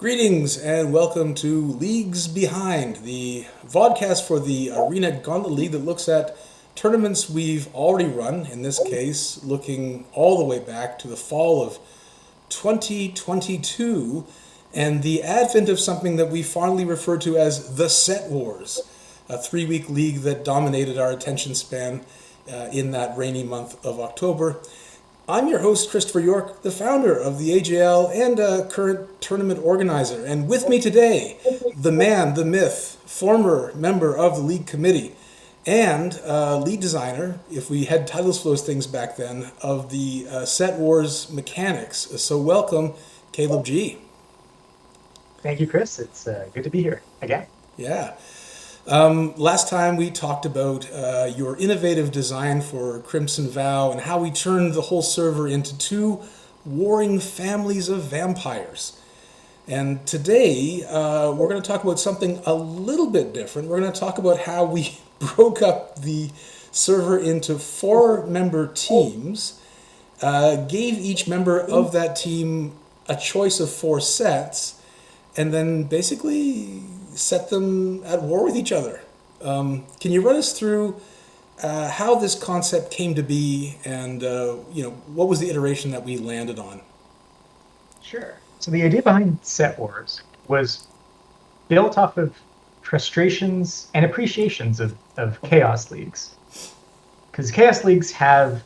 Greetings and welcome to Leagues Behind, the vodcast for the Arena Gauntlet League that looks at tournaments we've already run, in this case, looking all the way back to the fall of 2022 and the advent of something that we fondly refer to as the Set Wars, a 3-week league that dominated our attention span in that rainy month of October. I'm your host, Christopher York, the founder of the AJL and a current tournament organizer. And with me today, the man, the myth, former member of the league committee, and lead designer, if we had titles for those things back then, of the Set Wars mechanics. So welcome, Caleb G. Thank you, Chris. It's good to be here again. Yeah. Last time we talked about your innovative design for Crimson Vow and how we turned the whole server into two warring families of vampires. And today we're going to talk about something a little bit different. We're going to talk about how we broke up the server into 4-member teams, gave each member of that team a choice of 4 sets, and then basically set them at war with each other. Can you run us through how this concept came to be, and what was the iteration that we landed on? Sure. So the idea behind Set Wars was built off of frustrations and appreciations of Chaos Leagues. Because Chaos Leagues have,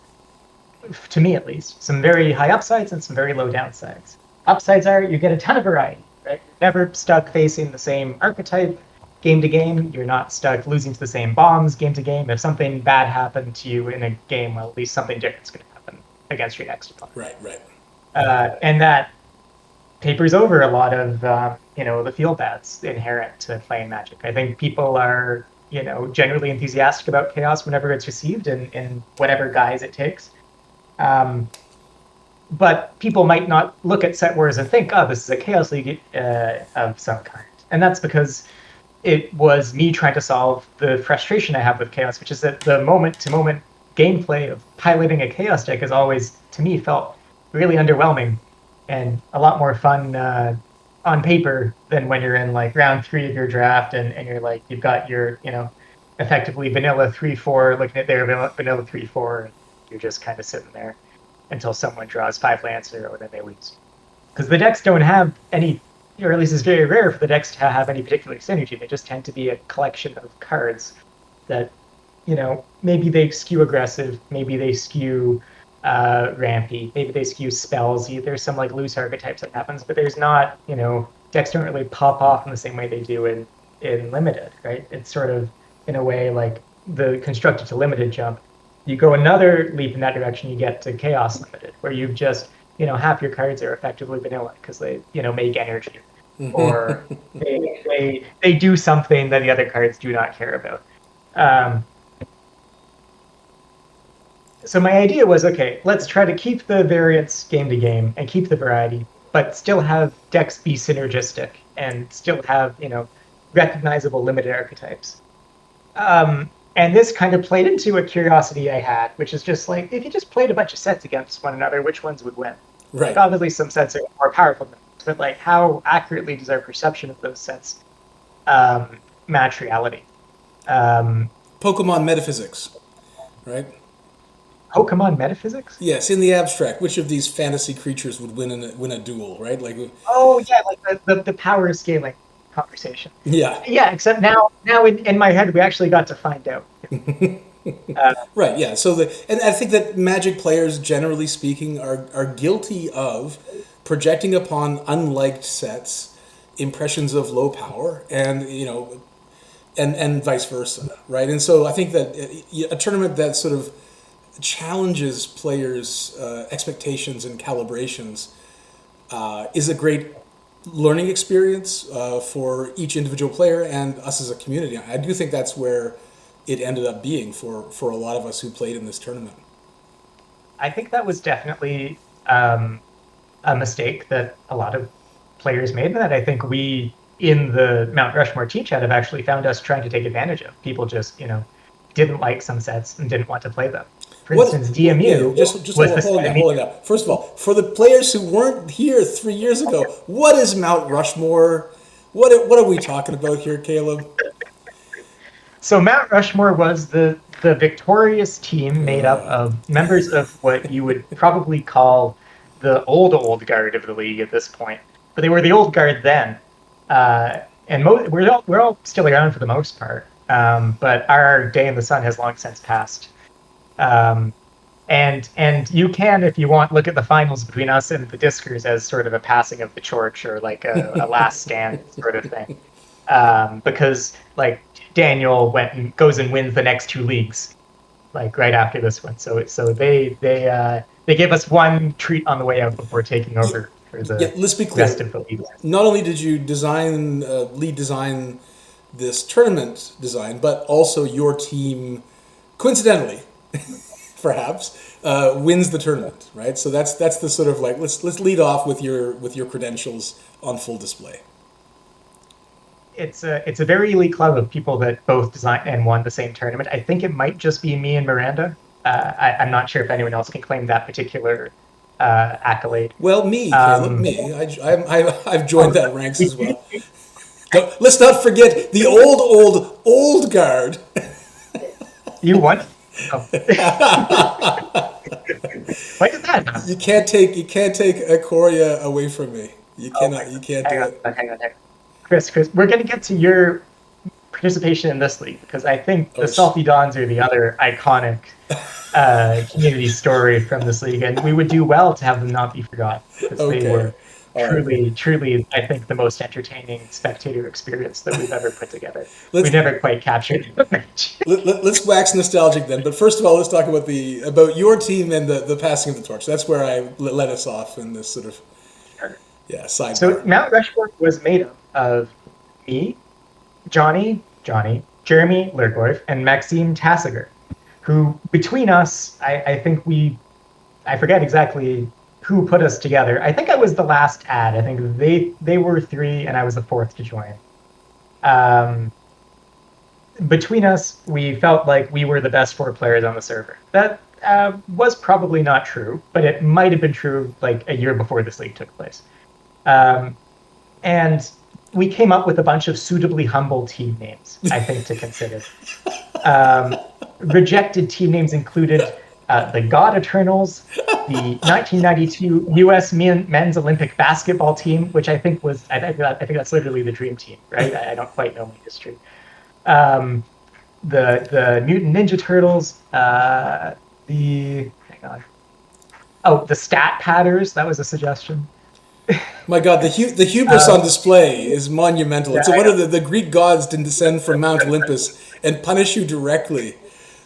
to me at least, some very high upsides and some very low downsides. Upsides are you get a ton of variety. Right? You're never stuck facing the same archetype game to game. You're not stuck losing to the same bombs game to game. If something bad happened to you in a game, well, at least something different's going to happen against your next opponent. Right. And that papers over a lot of the feel bads inherent to playing Magic. I think people are generally enthusiastic about Chaos whenever it's received in whatever guise it takes. But people might not look at Set Wars and think, oh, this is a Chaos League of some kind. And that's because it was me trying to solve the frustration I have with Chaos, which is that the moment-to-moment gameplay of piloting a Chaos deck has always, to me, felt really underwhelming and a lot more fun on paper than when you're in like round 3 of your draft and you're like, you've got your, effectively vanilla 3-4, looking at their vanilla 3-4, and you're just kind of sitting there until someone draws 5 lands or then they lose. Because the decks don't have any, or at least it's very rare for the decks to have any particular synergy. They just tend to be a collection of cards that, maybe they skew aggressive, maybe they skew rampy, maybe they skew spellsy. There's some like loose archetypes that happens, but there's not, decks don't really pop off in the same way they do in limited, right? It's sort of, in a way, like the constructed to limited jump. You go another leap in that direction, you get to Chaos Limited, where you've just, half your cards are effectively vanilla because they, make energy, or they do something that the other cards do not care about. So my idea was, okay, let's try to keep the variance game to game and keep the variety, but still have decks be synergistic and still have, recognizable limited archetypes. And this kind of played into a curiosity I had, which is just like, if you just played a bunch of sets against one another, which ones would win? Right. Like, obviously, some sets are more powerful than others, but like, how accurately does our perception of those sets match reality? Pokemon metaphysics, right? Pokemon metaphysics? Yes, in the abstract, which of these fantasy creatures would win a duel, right? Like, oh yeah, like the power scaling conversation. Yeah. Yeah, except now in my head we actually got to find out. Right. Yeah. So and I think that Magic players, generally speaking, are guilty of projecting upon unliked sets impressions of low power, and and vice versa, right? And so I think that a tournament that sort of challenges players' expectations and calibrations is a great learning experience for each individual player and us as a community. I do think that's where it ended up being for a lot of us who played in this tournament. I think that was definitely a mistake that a lot of players made, and that I think we in the Mount Rushmore team chat have actually found us trying to take advantage of. People just, didn't like some sets and didn't want to play them. For instance, DMU just was the hold on now. First of all, for the players who weren't here 3 years ago, what is Mount Rushmore? What are we talking about here, Caleb? So Mount Rushmore was the victorious team made up of members of what you would probably call the old guard of the league at this point, but they were the old guard then, and we're all still around for the most part. But our day in the sun has long since passed. Um, and you can, if you want, look at the finals between us and the Discers as sort of a passing of the torch or like a last stand sort of thing. Because like Daniel goes and wins the next two leagues, like right after this one. So they gave us one treat on the way out before taking over for the Let's be clear. rest of the league. Not only did you lead design this tournament design, but also your team, coincidentally, perhaps, wins the tournament, right? So that's the sort of like let's lead off with your credentials on full display. It's a very elite club of people that both designed and won the same tournament. I think it might just be me and Miranda. I'm not sure if anyone else can claim that particular accolade. Well, Caleb, me. I've joined that ranks as well. Let's not forget the old guard. You won. Oh. Why did that happen? You can't take Ikoria away from me. You cannot. You can't do it. Hang on. Chris, we're going to get to your participation in this league because I think the Salty Dons are the other iconic community story from this league, and we would do well to have them not be forgotten because they were truly, I think, the most entertaining spectator experience that we've ever put together. We never quite captured it. Let's wax nostalgic then, but first of all, let's talk about your team and the passing of the torch. That's where I let us off in this sort of sidebar. So Mount Rushmore was made up of me, Johnny, Jeremy Lergoif, and Maxime Tassiger, who between us, I think I forget exactly who put us together. I think I was the last ad. I think they were three and I was the fourth to join. Between us, we felt like we were the best four players on the server. That was probably not true, but it might have been true like a year before this league took place. And we came up with a bunch of suitably humble team names, I think, to consider. Rejected team names included the God Eternals, the 1992 U.S. Men's Olympic basketball team, which I think that's literally the dream team, right? I don't quite know my history. The Mutant Ninja Turtles, the Stat Patters, that was a suggestion. My God, the hubris on display is monumental. It's one of the Greek gods to descend from Mount Olympus and punish you directly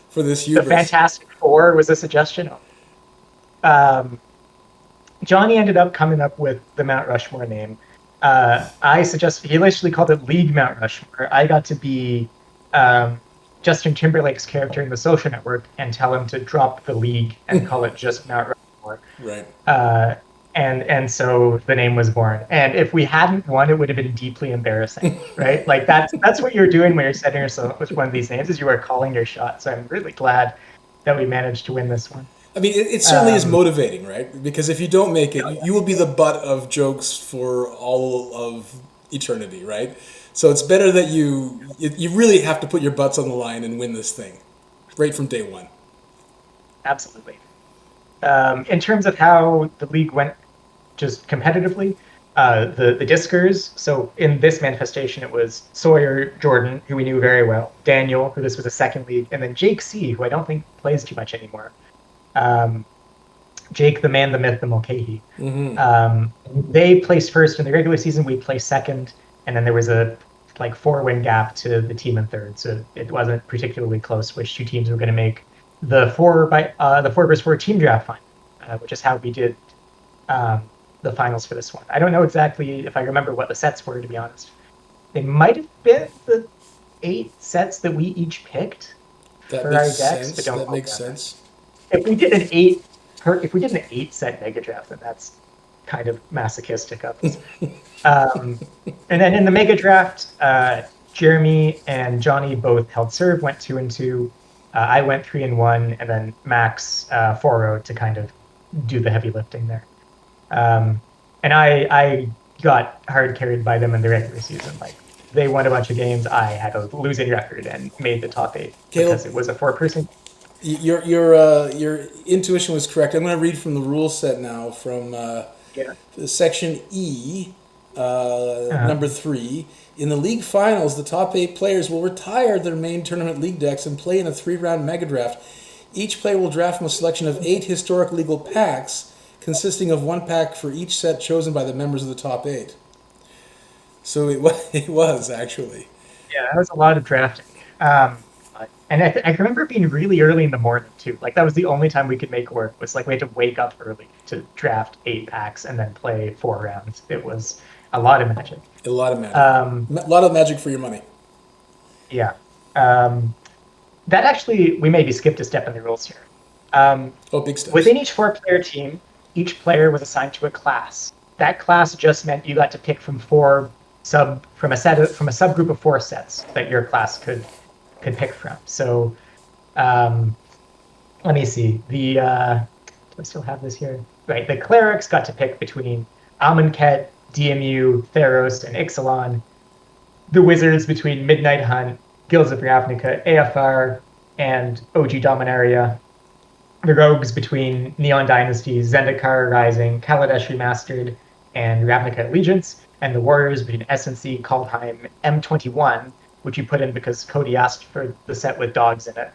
for this hubris. The Fantastic Four was a suggestion. Johnny ended up coming up with the Mount Rushmore name. He initially called it League Mount Rushmore. I got to be Justin Timberlake's character in The Social Network and tell him to drop the league and call it just Mount Rushmore. Right. And so the name was born. And if we hadn't won, it would have been deeply embarrassing, right? Like that's what you're doing when you're setting yourself with one of these names, is you are calling your shot. So I'm really glad that we managed to win this one. I mean, it certainly is motivating, right? Because if you don't make it, you will be the butt of jokes for all of eternity, right? So it's better that you really have to put your butts on the line and win this thing right from day one. Absolutely. In terms of how the league went just competitively, the Discers, so in this manifestation, it was Sawyer Jordan, who we knew very well, Daniel, who this was a second league, and then Jake C., who I don't think plays too much anymore. Jake, the man, the myth, the Mulcahy. Mm-hmm. They placed first in the regular season, we placed second, and then there was a 4-win gap to the team in third, so it wasn't particularly close which two teams were going to make the 4-versus-4 team draft final, which is how we did the finals for this one. I don't know exactly if I remember what the sets were, to be honest. They might have been the 8 sets that we each picked for our decks, but don't. That makes sense. If we did an 8-set Mega Draft, then that's kind of masochistic of us. And then in the Mega Draft, Jeremy and Johnny both held serve, went 2-2. I went 3-1, and then Max 4-0 to kind of do the heavy lifting there. And I got hard carried by them in the regular season. Like they won a bunch of games. I had a losing record and made the top 8 Caleb, because it was a 4-person. your intuition was correct. I'm going to read from the rule set now from Yeah. section E, Uh, number 3. In the league finals, the top 8 players will retire their main tournament league decks and play in a 3-round mega draft. Each player will draft from a selection of 8 historic legal packs, consisting of 1 pack for each set chosen by the members of the top 8. So it was actually. yeah, that was a lot of drafting. And I remember it being really early in the morning too. Like that was the only time we could make work. Was like we had to wake up early to draft 8 packs and then play 4 rounds. It was a lot of magic. A lot of magic. Um, A lot of magic for your money. yeah. That actually, we maybe skipped a step in the rules here. Oh, big steps. Within each 4-player team, each player was assigned to a class. That class just meant you got to pick from from a subgroup of 4 sets that your class could pick from. So, let me see. Do I still have this here? Right, the clerics got to pick between Amonkhet, DMU, Theros, and Ixalan. The wizards between Midnight Hunt, Guilds of Ravnica, AFR, and OG Dominaria. The rogues between Neon Dynasty, Zendikar Rising, Kaladesh Remastered, and Ravnica Allegiance. And the warriors between SNC, Kaldheim, M21, which you put in because Cody asked for the set with dogs in it,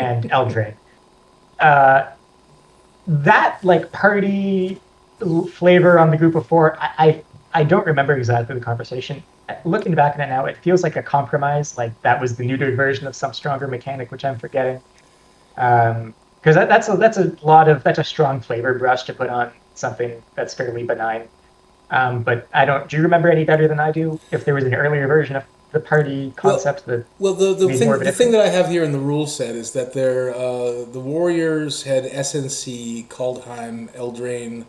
and Eldraine. That like party flavor on the group of 4, I don't remember exactly the conversation. Looking back on it now, it feels like a compromise. Like that was the neutered version of some stronger mechanic, which I'm forgetting. Because that's a strong flavor brush to put on something that's fairly benign. But I don't. Do you remember any better than I do? If there was an earlier version of the party concept that the thing that I have here in the rule set is that the Warriors had SNC, Kaldheim, Eldraine,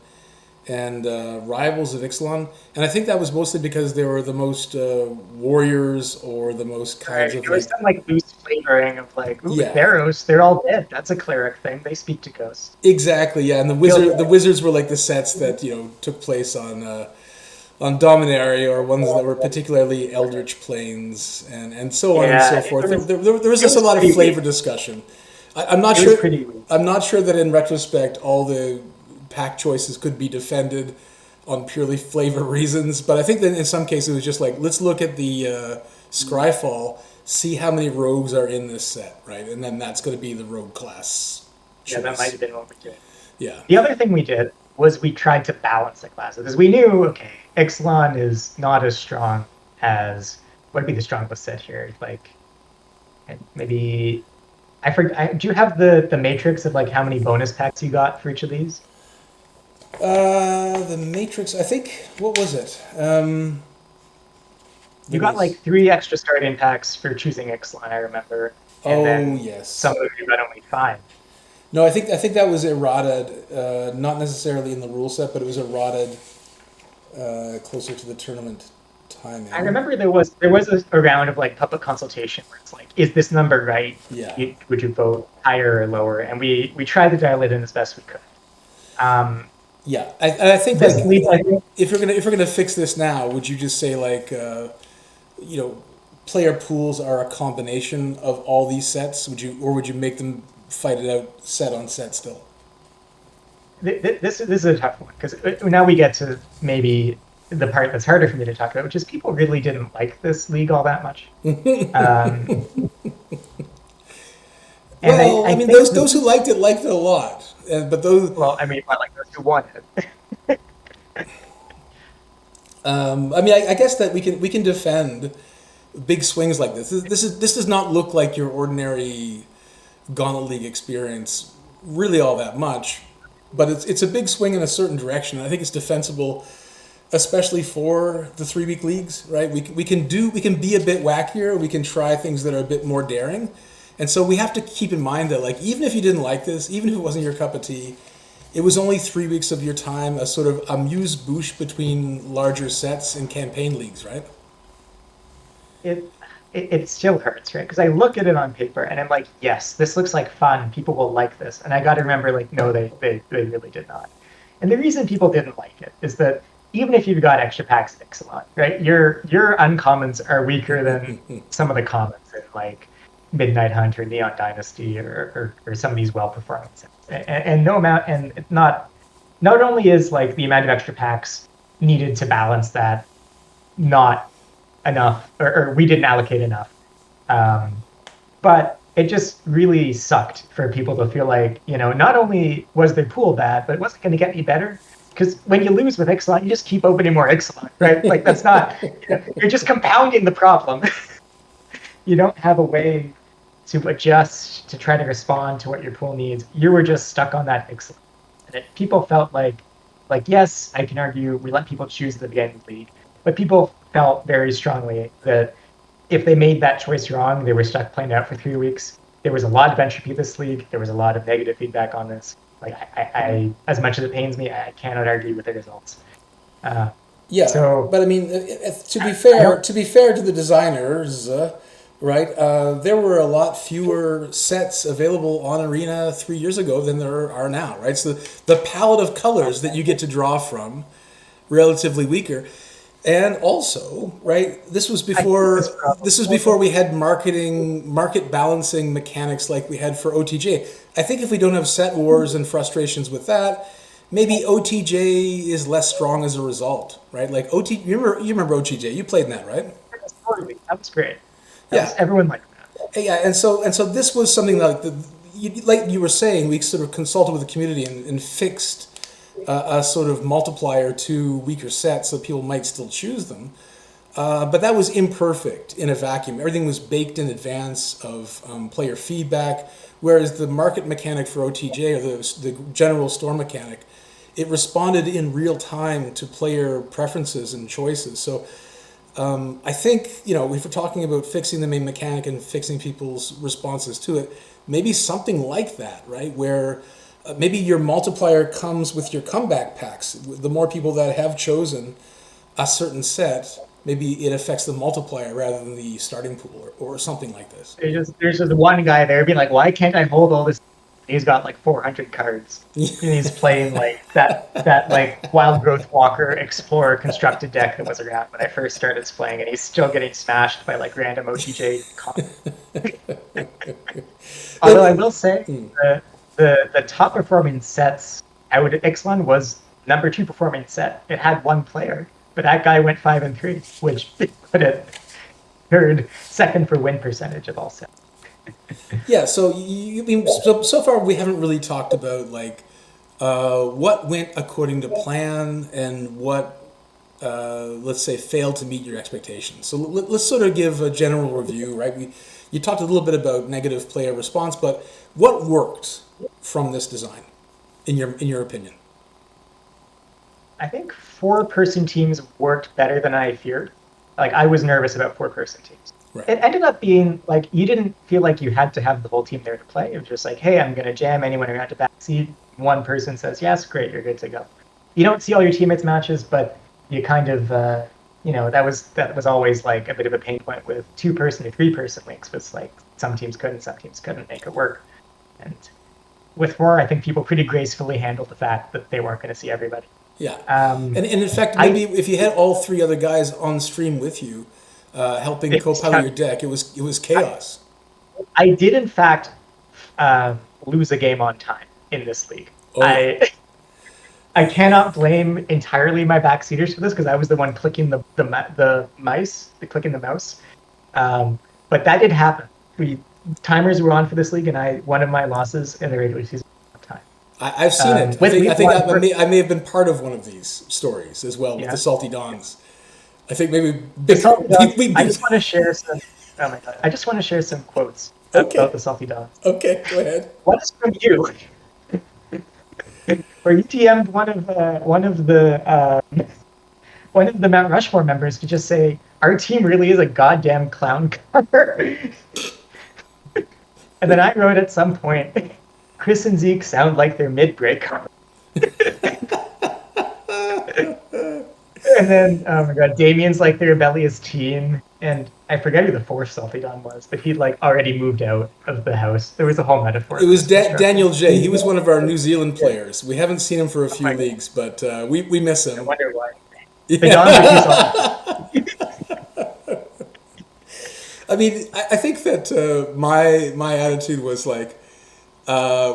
and Rivals of Ixalan, and I think that was mostly because they were the most warriors or the most kinds of. There was some like loose flavoring of like, ooh, Yeah. Theros, they're all dead. That's a cleric thing. They speak to ghosts. Exactly, yeah, and the wizards were like the sets that took place on Dominaria, or ones that were particularly Eldritch Planes, and so on and so forth. There was just a lot of flavor discussion. I'm not sure. I'm not sure that in retrospect all the pack choices could be defended on purely flavor reasons, but I think that in some cases it was just like, let's look at the Scryfall, see how many rogues are in this set, right, and then that's going to be the rogue class choice. Yeah, that might have been what we did. Yeah. The other thing we did was we tried to balance the classes because we knew, okay, Ixalan is not as strong as what would be the strongest set here. Like, maybe I forget. Do you have the matrix of like how many bonus packs you got for each of these? The Matrix. I think. What was it? You got like 3 extra starting packs for choosing Ixalan, I remember. And then yes. Some of you got only 5. No, I think that was errated, not necessarily in the rule set, but it was errated closer to the tournament timing. I remember there was a round of like public consultation where it's like, is this number right? Yeah. Would you vote higher or lower? And we tried to dial it in as best we could. Yeah, I think This like leads, I think, if you're gonna fix this now, would you just say like player pools are a combination of all these sets? Would you make them fight it out set on set still? this is a tough one because now we get to maybe the part that's harder for me to talk about, which is people really didn't like this league all that much. Well, I mean, those who liked it a lot, but those. Well, I mean, I like those who won it. I mean, I guess that we can defend big swings like this. This does not look like your ordinary Gauntlet League experience, really all that much, but it's a big swing in a certain direction. I think it's defensible, especially for the 3-week leagues, right? We can be a bit wackier. We can try things that are a bit more daring, and so we have to keep in mind that like even if you didn't like this, even if it wasn't your cup of tea, it was only 3 weeks of your time, a sort of amuse-bouche between larger sets and campaign leagues, right? it still hurts, right? Because I look at it on paper and I'm like, yes, this looks like fun. People will like this. And I got to remember, like, no, they really did not. And the reason people didn't like it is that even if you've got extra packs of Ixalan, right, your uncommons are weaker than some of the commons in like Midnight Hunt or Neon Dynasty or some of these well-performing sets. And no amount, and not only is like the amount of extra packs needed to balance that not enough, or we didn't allocate enough. But it just really sucked for people to feel like, not only was their pool bad, but it wasn't going to get any better. Because when you lose with Ixalan, you just keep opening more Ixalan, right? Like that's not, you're just compounding the problem. You don't have a way to adjust to try to respond to what your pool needs. You were just stuck on that Ixalan. And people felt like, yes, I can argue we let people choose at the beginning of the league, but people felt very strongly that if they made that choice wrong, they were stuck playing out for 3 weeks. There was a lot of entropy this league. There was a lot of negative feedback on this. Like, I as much as it pains me, I cannot argue with the results. Yeah, so but I mean, to be fair, to the designers, right? There were a lot fewer sets available on Arena 3 years ago than there are now, right? So the palette of colors that you get to draw from, relatively weaker. And also, right, this was before we had market balancing mechanics like we had for OTJ. I think if we don't have set wars and frustrations with that, maybe OTJ is less strong as a result, right? Like you remember OTJ? You played in that, right? that was great. Everyone liked that. Yeah, and so this was something like you were saying, we sort of consulted with the community and fixed a sort of multiplier to weaker sets so people might still choose them. But that was imperfect in a vacuum. Everything was baked in advance of player feedback, whereas the market mechanic for OTJ, or the general store mechanic, it responded in real time to player preferences and choices. So I think, if we're talking about fixing the main mechanic and fixing people's responses to it, maybe something like that, right? Where maybe your multiplier comes with your comeback packs. The more people that have chosen a certain set, maybe it affects the multiplier rather than the starting pool or something like this. There's just one guy there being like, why can't I hold all this? He's got like 400 cards. And he's playing like that like Wild Growth Walker Explorer constructed deck that was around when I first started playing, and he's still getting smashed by like random OTJ. Although I will say the top performing sets out of Ixalan was number 2 performing set. It had one player, but that guy went 5-3, which put it third, second for win percentage of all sets. Yeah, so so far we haven't really talked about like what went according to plan and what let's say failed to meet your expectations. So let's sort of give a general review, right? You talked a little bit about negative player response, but what worked from this design, in your opinion? I think 4-person teams worked better than I feared. Like, I was nervous about 4-person teams. Right. It ended up being like you didn't feel like you had to have the whole team there to play. It was just like, hey, I'm going to jam anyone around to backseat. One person says yes, great, you're good to go. You don't see all your teammates' matches, but you kind of, that was always like a bit of a pain point with 2-person or 3-person links. Was like some teams couldn't make it work. And with 4, I think people pretty gracefully handled the fact that they weren't going to see everybody. Yeah, and in fact, maybe if you had all 3 other guys on stream with you, helping co-pilot your deck, it was chaos. I did in fact lose a game on time in this league. Oh. I cannot blame entirely my backseaters for this because I was the one clicking the mouse. But that did happen. Timers were on for this league, and one of my losses in the regular season on time. I've seen it. I may have been part of one of these stories as well with the Salty Dons. I think maybe I just want to share some. Oh my god! I just want to share some quotes about the Salty Dons. Okay, go ahead. One is from you, where you DM'd one of the Mount Rushmore members to just say, "Our team really is a goddamn clown car." And then I wrote at some point, "Chris and Zeke sound like they're mid-break." And then, oh my god, Damien's like the rebellious teen, and I forget who the fourth Sulfidon was, but he'd like already moved out of the house. There was a whole metaphor. It for was this construction. Daniel J. He was one of our New Zealand players. We haven't seen him for a few my God. leagues, but we miss I him. wonder why. Yeah. The Don I mean, I think that my attitude was like,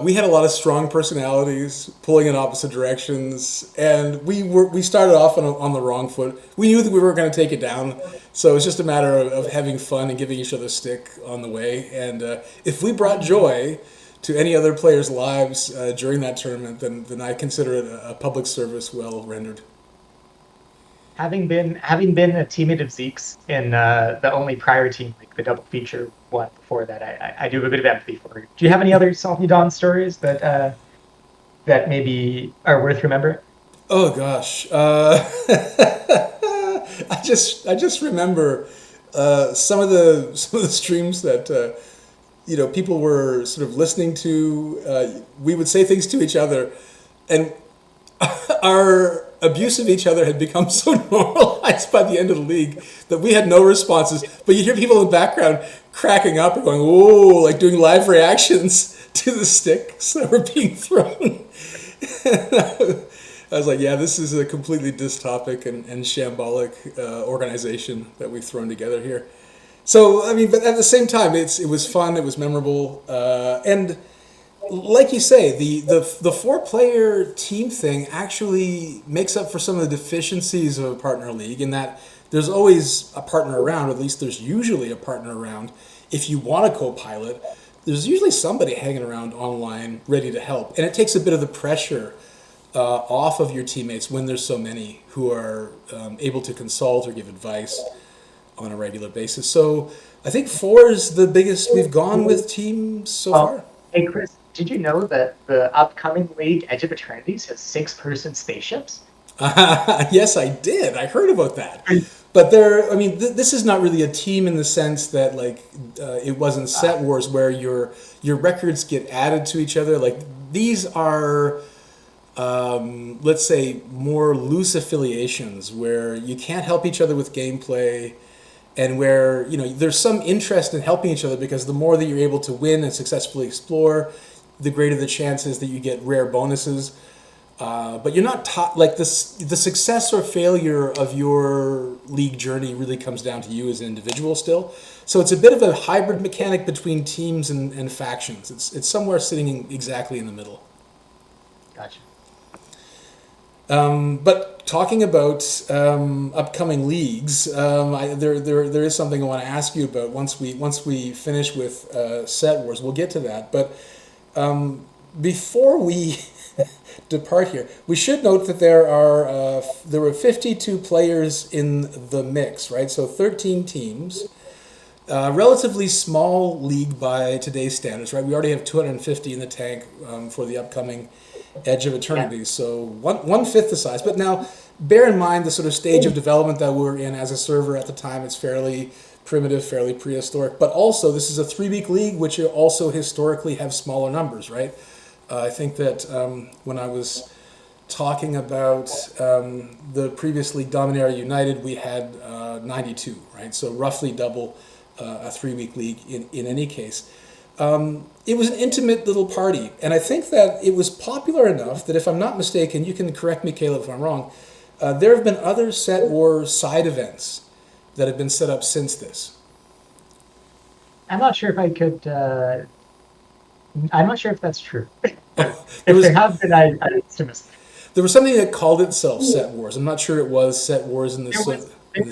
we had a lot of strong personalities pulling in opposite directions, and we started off on the wrong foot. We knew that we were going to take it down, so it was just a matter of having fun and giving each other stick on the way. And if we brought joy to any other players' lives during that tournament, then I consider it a public service well rendered. having been a teammate of Zeke's in the only prior team, like the double feature one before that, I do have a bit of empathy for you. Do you have any other Sulfidon stories that that maybe are worth remembering? Oh gosh, I just remember some of the streams that people were sort of listening to. We would say things to each other, and our abuse of each other had become so normalized by the end of the league that we had no responses. But you hear people in the background cracking up or going, "Whoa!" like doing live reactions to the sticks that were being thrown. I was like, yeah, this is a completely dystopic and shambolic organization that we've thrown together here. So, I mean, but at the same time, it was fun, it was memorable, and like you say, the 4-player team thing actually makes up for some of the deficiencies of a partner league in that there's always a partner around, or at least there's usually a partner around. If you want to co-pilot, there's usually somebody hanging around online ready to help, and it takes a bit of the pressure off of your teammates when there's so many who are able to consult or give advice on a regular basis. So I think 4 is the biggest we've gone with teams so far. Hey Chris, did you know that the upcoming league, Edge of Eternities, has 6-person spaceships? Yes, I did. I heard about that. But this is not really a team in the sense that it wasn't Set Wars where your records get added to each other. Like these are, let's say, more loose affiliations where you can't help each other with gameplay, and where there's some interest in helping each other because the more that you're able to win and successfully explore, the greater the chances that you get rare bonuses. But you're not taught like this. The success or failure of your league journey really comes down to you as an individual still. So it's a bit of a hybrid mechanic between teams and factions. It's somewhere sitting exactly in the middle. Gotcha. But talking about upcoming leagues, there is something I want to ask you about once we finish with Set Wars. We'll get to that, but before we depart here, we should note that there were 52 players in the mix, right? So 13 teams. Relatively small league by today's standards, right? We already have 250 in the tank for the upcoming Edge of Eternity, yeah. So one-fifth the size. But now, bear in mind the sort of stage of development that we're in as a server at the time. It's fairly primitive, fairly prehistoric. But also, this is a 3-week league, which also historically have smaller numbers, right? I think that when I was talking about the previous league, Dominaria United, we had 92, right? So roughly double a 3-week league in any case. It was an intimate little party, and I think that it was popular enough that if I'm not mistaken, you can correct me, Caleb, if I'm wrong, there have been other Set Wars side events that have been set up since this. I'm not sure if I could... I'm not sure if that's true. There have been, I there was something that called itself Set Wars. I'm not sure it was Set Wars in this. There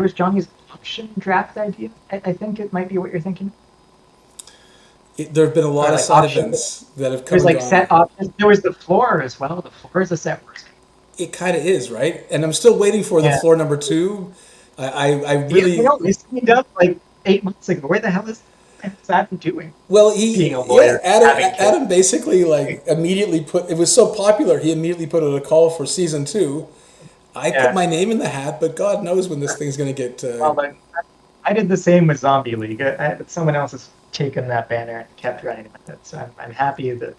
was Johnny's option draft idea. I think it might be what you're thinking. There have been a lot of side events that have come. There's set options. There was the floor as well. The floor is a Set Wars. It kind of is, right? And I'm still waiting for the floor number 2. I really. He signed up like 8 months ago. Where the hell is that doing? Well, being a lawyer, Adam basically immediately put. It was so popular, he immediately put out a call for season 2. I put my name in the hat, but God knows when this thing's going to get. Well, I did the same with Zombie League. Someone else has taken that banner and kept running with it, so I'm happy that.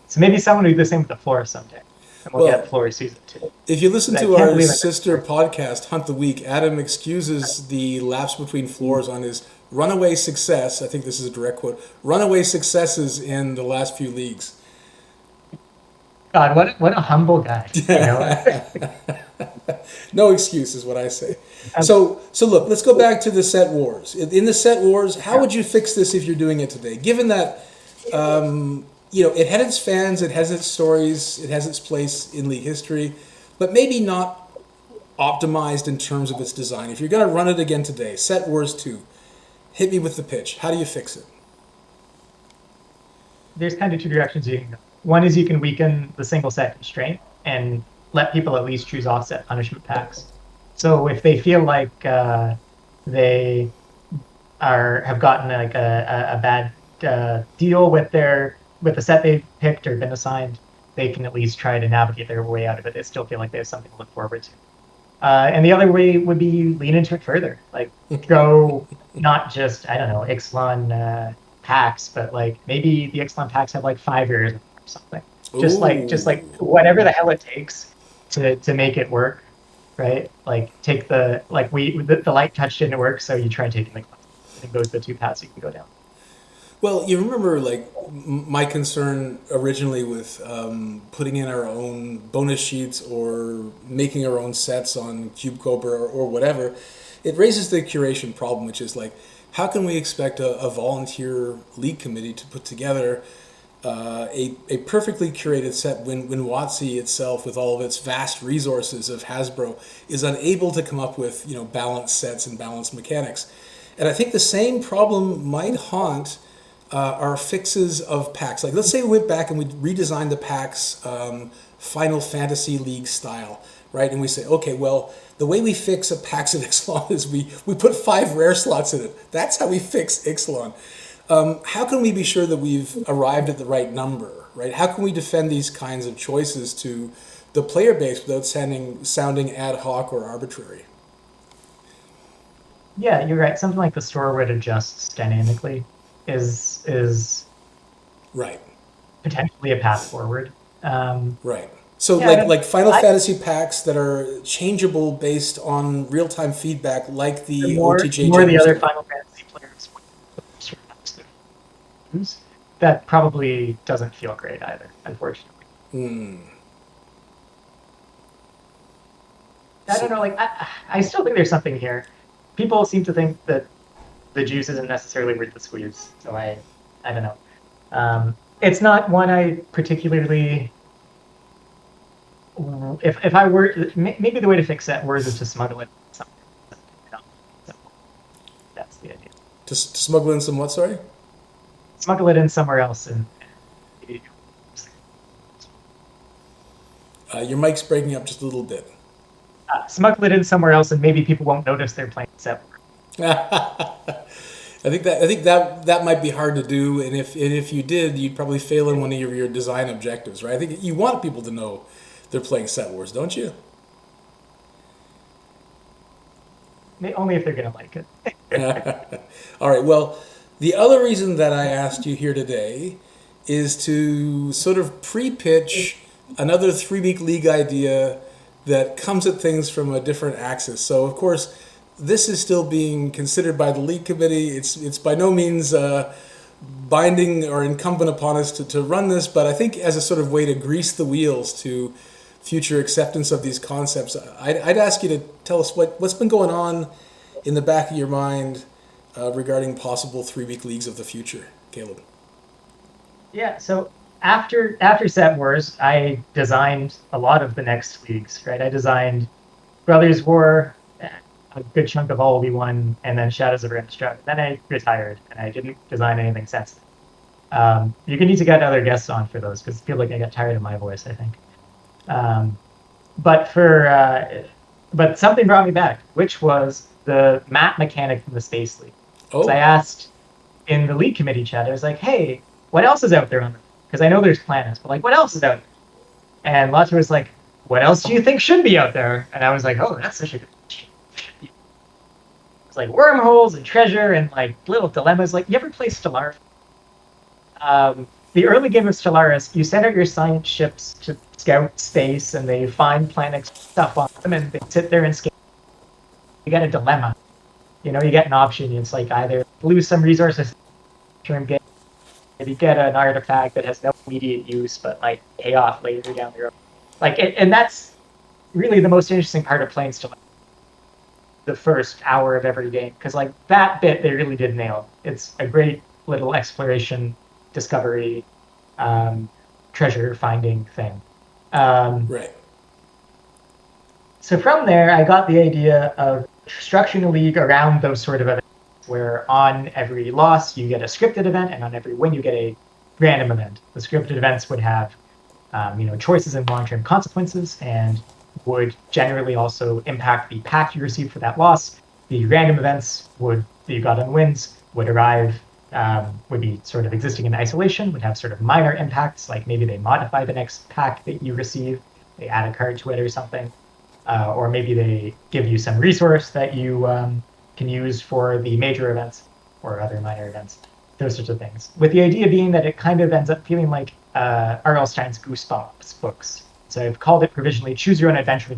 So maybe someone will do the same with the floor someday. and we'll Well, get Floor season 2. if you listen I to can't our believe I sister podcast, Hunt the Week, Adam excuses the lapse between floors on his runaway success. I think this is a direct quote. Runaway successes in the last few leagues. God, what a humble guy, you know. No excuse is what I say. Um, So look, let's go back to the set wars. In the set wars, how yeah. would you fix this if you're doing it today? Given that it had its fans, it has its stories, it has its place in league history, but maybe not optimized in terms of its design. If you're going to run it again today, Set Wars 2, hit me with the pitch. How do you fix it? There's kind of two directions you can go. One is you can weaken the single set constraint and let people at least choose offset punishment packs. So if they feel like they have gotten like a bad deal with the set they've picked or been assigned, they can at least try to navigate their way out of it. They still feel like they have something to look forward to. And the other way would be lean into it further, like go not just, I don't know, Ixalan packs, but like maybe the Ixalan packs have like 5 errors or something. Just like Ooh. whatever the hell it takes to make it work, right? Like take the light touch didn't work, so you try taking the glass. I think those are the two paths you can go down. Well, you remember, like, my concern originally with putting in our own bonus sheets or making our own sets on Cube Cobra or whatever. It raises the curation problem, which is like, how can we expect a volunteer league committee to put together a perfectly curated set when WotC itself, with all of its vast resources of Hasbro, is unable to come up with balanced sets and balanced mechanics. And I think the same problem might haunt our fixes of packs. Like, let's say we went back and we redesigned the packs Final Fantasy League style, right? And we say, okay, well, the way we fix a packs of Ixalan is we put 5 rare slots in it. That's how we fix Ixalan. How can we be sure that we've arrived at the right number, right? How can we defend these kinds of choices to the player base without sounding ad hoc or arbitrary? Yeah, you're right. Something like the store where it adjusts dynamically is Right. potentially a path forward. Right. So Yeah, like Final I, Fantasy packs that are changeable based on real time feedback, like the the more OTJ the General other Store. Final Fantasy players use, that probably doesn't feel great either, unfortunately. Hmm. I don't So, know, like I still think there's something here. People seem to think that the juice isn't necessarily worth the squeeze, so I don't know. It's not one I particularly. If I were maybe the way to fix that word is to smuggle it somewhere. That's the idea. to smuggle in some what? Sorry. Smuggle it in somewhere else and Your mic's breaking up just a little bit. smuggle it in somewhere else, and maybe people won't notice they're playing set. I think that might be hard to do, and if you did, you'd probably fail in one of your design objectives, right? I think you want people to know they're playing Set Wars, don't you? Only if they're gonna like it. All right. Well, the other reason that I asked you here today is to sort of pre-pitch another 3-week league idea that comes at things from a different axis. So, of course, this is still being considered by the league committee. It's by no means binding or incumbent upon us to run this, but I think as a sort of way to grease the wheels to future acceptance of these concepts, I'd ask you to tell us what's been going on in the back of your mind regarding possible 3-week leagues of the future, Caleb. Yeah, so after Set Wars, I designed a lot of the next leagues, right? I designed Brothers War, a good chunk of All We Won, and then Shadows of Innistrad. Then I retired, and I didn't design anything since then. You're gonna need to get other guests on for those, because I feel like I got tired of my voice, I think. But something brought me back, which was the map mechanic from the Space League. Oh, So I asked in the league committee chat, I was like, hey, what else is out there on the, because I know there's planets, but like, what else is out there? And Latu was like, what else do you think should be out there? And I was like, oh, that's such a good question. It's like wormholes and treasure and like little dilemmas. Like, you ever play Stellaris? the early game of Stellaris, you send out your science ships to scout space, and they find planet stuff on them, and they sit there and scan. You get a dilemma. You get an option. It's like either lose some resources, term game, maybe get an artifact that has no immediate use but might pay off later down the road. And that's really the most interesting part of playing Stellaris. The first hour of every game, because that bit they really did nail. It's a great little exploration, discovery, treasure finding thing. Right. So from there, I got the idea of structuring a league around those sort of events, where on every loss you get a scripted event, and on every win you get a random event. The scripted events would have, choices and long-term consequences, and would generally also impact the pack you receive for that loss. The random events that you got on wins would arrive, would be sort of existing in isolation, would have sort of minor impacts, like maybe they modify the next pack that you receive, they add a card to it or something, or maybe they give you some resource that you can use for the major events or other minor events, those sorts of things. With the idea being that it kind of ends up feeling like R.L. Stein's Goosebumps books. So I've called it provisionally Choose Your Own Adventure.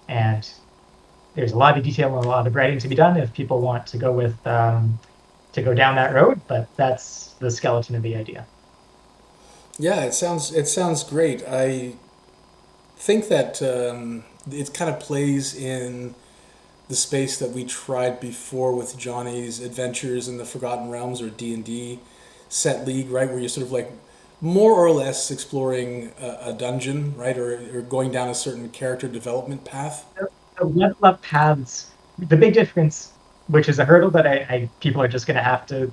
And there's a lot of detail and a lot of writing to be done if people want to go down that road, but that's the skeleton of the idea. Yeah, it sounds great. I think that it kind of plays in the space that we tried before with Johnny's Adventures in the Forgotten Realms, or D&D set league, right, where you're sort of like more or less exploring a dungeon, right, or going down a certain character development path. The level up paths, the big difference, which is a hurdle that I people are just going to have to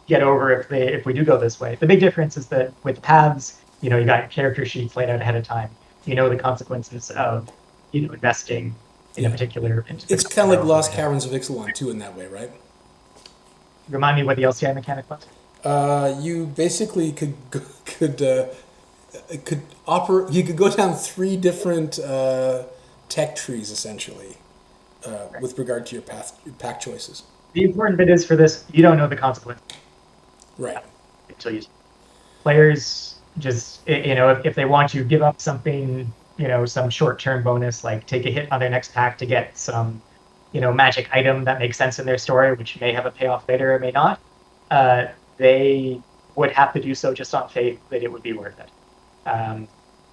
get over if we do go this way. The big difference is that with paths, you got your character sheets laid out ahead of time. You know the consequences of investing in a Yeah. particular. It's kind of like Lost Caverns of Ixalan too, in that way, right? Remind me what the LCI mechanic was. You basically could operate. You could go down three different tech trees essentially, with regard to your pack choices. The important bit is for this, you don't know the consequences Right. until you. Players just, if they want to give up something, some short-term bonus, like take a hit on their next pack to get some, magic item that makes sense in their story, which may have a payoff later or may not, they would have to do so just on faith that it would be worth it.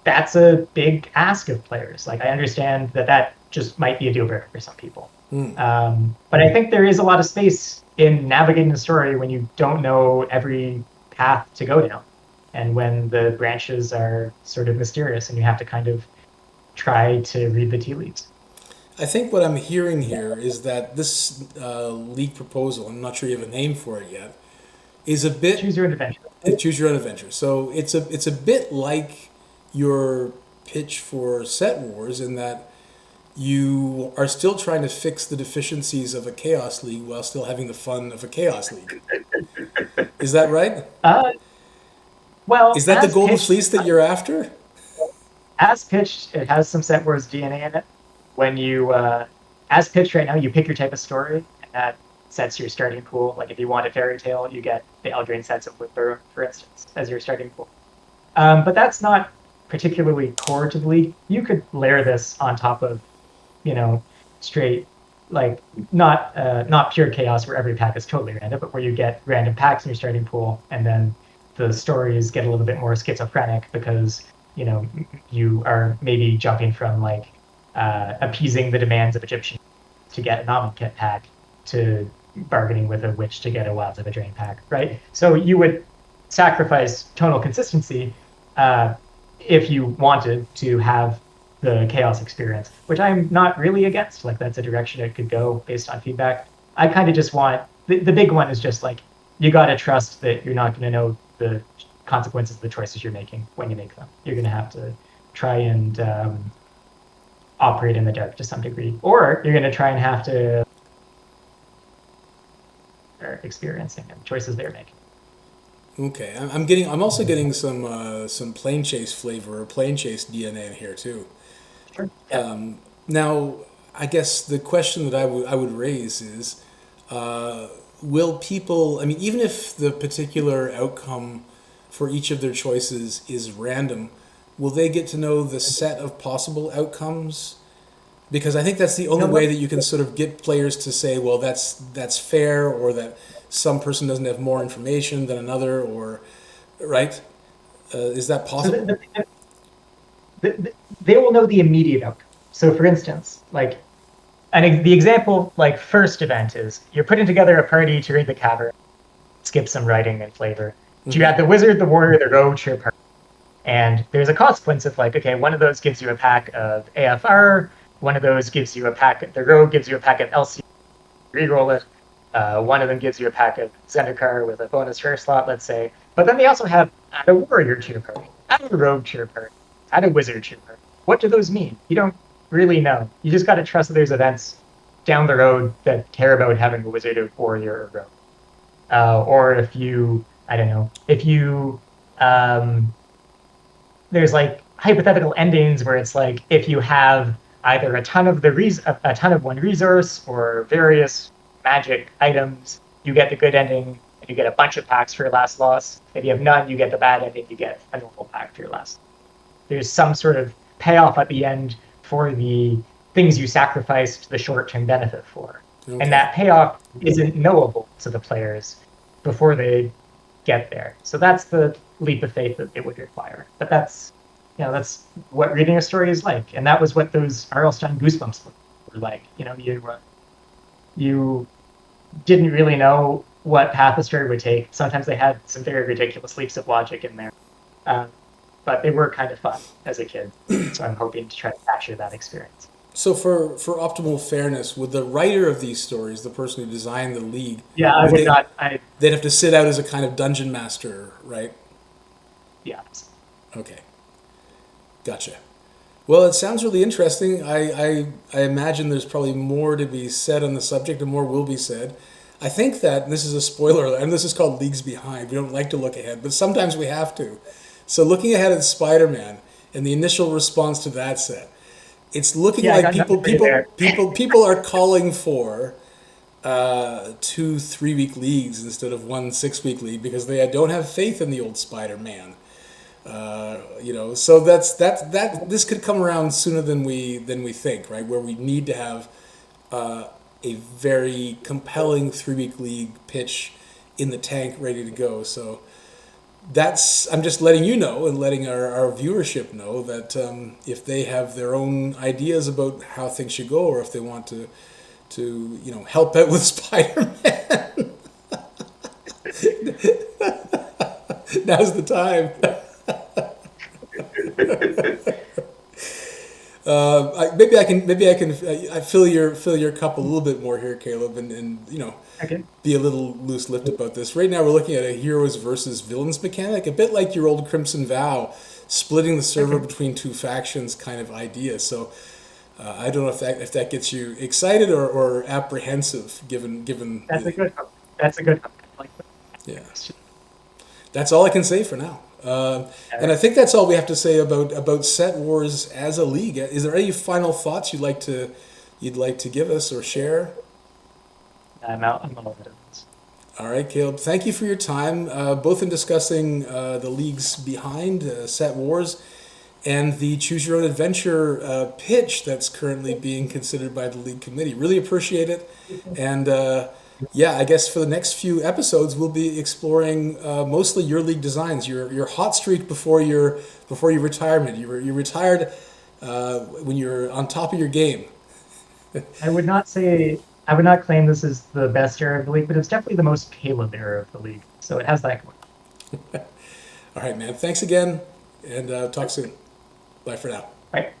That's a big ask of players. I understand that just might be a deal breaker for some people. But I think there is a lot of space in navigating the story when you don't know every path to go down, and when the branches are sort of mysterious and you have to kind of try to read the tea leaves. I think what I'm hearing here is that this league proposal, I'm not sure you have a name for it yet, is a bit Choose your own adventure. choose your own adventure. So it's a bit like your pitch for Set Wars, in that you are still trying to fix the deficiencies of a Chaos League while still having the fun of a Chaos League. Is that right? Well, Is that the as golden pitched, fleece that you're after? as pitched, it has some Set Wars DNA in it. When you, as pitched right now, you pick your type of story, and that sets your starting pool. Like if you want a fairy tale, you get the Eldraine sets of Whitburn, for instance, as your starting pool. But that's not particularly core to the league. You could layer this on top of, straight, not pure chaos where every pack is totally random, but where you get random packs in your starting pool, and then the stories get a little bit more schizophrenic because you are maybe jumping from appeasing the demands of Egyptian to get an Amonkhet pack to bargaining with a witch to get a Wilds of Eldraine pack, right? So you would sacrifice tonal consistency if you wanted to have the chaos experience, which I'm not really against. That's a direction it could go based on feedback. I kind of just want the big one is just you got to trust that you're not going to know the consequences of the choices you're making when you make them. You're going to have to try and operate in the dark to some degree, or you're going to try and have to experiencing and choices they're making. Okay, I'm also getting some plane chase flavor or plane chase DNA in here too. Sure. Now, I guess the question that I would raise is, will people, I mean, even if the particular outcome for each of their choices is random, will they get to know the set of possible outcomes? Because I think that's the only way that you can sort of get players to say, well, that's fair, or that some person doesn't have more information than another, or right? Is that So possible? they will know the immediate outcome. So, for instance, like, the example, like, first event is you're putting together a party to raid the cavern, skip some writing and flavor. So you add the wizard, the warrior, the rogue to your party. And there's a consequence of, like, okay, one of those gives you a pack of AFR, one of those gives you a pack, the rogue gives you a pack of LC, reroll it. One of them gives you a pack of Zendikar with a bonus rare slot, let's say. But then they also have add a warrior to your party, add a rogue to your party, add a wizard to your party. What do those mean? You don't really know. You just got to trust that there's events down the road that care about having a wizard, a warrior, or rogue. Or if you, I don't know, if you, there's like hypothetical endings where it's like if you have either a ton of a ton of one resource or various magic items, you get the good ending and you get a bunch of packs for your last loss. If you have none, you get the bad ending, you get a normal pack for your last. There's some sort of payoff at the end for the things you sacrificed the short-term benefit for. Okay. And that payoff isn't knowable to the players before they get there. So that's the leap of faith that it would require. But that's what reading a story is like. And that was what those R.L. Stine Goosebumps were like. You didn't really know what path the story would take. Sometimes they had some very ridiculous leaps of logic in there. But they were kind of fun as a kid. So I'm hoping to try to capture that experience. So for optimal fairness, would the writer of these stories, the person who designed the league, Yeah, I would not. they'd have to sit out as a kind of dungeon master, right? Yeah. Okay. Gotcha. Well, it sounds really interesting. I imagine there's probably more to be said on the subject and more will be said. I think that, and this is a spoiler, and this is called Leagues Behind. We don't like to look ahead, but sometimes we have to. So looking ahead at Spider-Man and the initial response to that set, it's looking like people are calling for 2 3-week leagues instead of 1 6-week league because they don't have faith in the old Spider-Man. So that this could come around sooner than we think, right? Where we need to have a very compelling 3-week league pitch in the tank, ready to go. So I'm just letting you know and letting our viewership know that if they have their own ideas about how things should go, or if they want to help out with Spider-Man, now's the time. Maybe I can fill your cup a little bit more here, Caleb, and Okay. be a little loose-lipped about this. Right now, we're looking at a heroes versus villains mechanic, a bit like your old Crimson Vow, splitting the server between two factions kind of idea. So I don't know if that gets you excited or apprehensive, given. That's a good hook. That's a good hook. I like that. Yeah. That's all I can say for now. And I think that's all we have to say about Set Wars as a league. Is there any final thoughts you'd like to give us or share? I'm out on all of it. All right, Caleb. Thank you for your time, both in discussing the leagues behind Set Wars and the Choose Your Own Adventure pitch that's currently being considered by the league committee. Really appreciate it. And I guess for the next few episodes, we'll be exploring mostly your league designs, your hot streak before your retirement. You retired when you're on top of your game. I would not claim this is the best era of the league, but it's definitely the most Caleb era of the league. So it has that going. All right, man. Thanks again, and talk soon. Bye for now. Bye.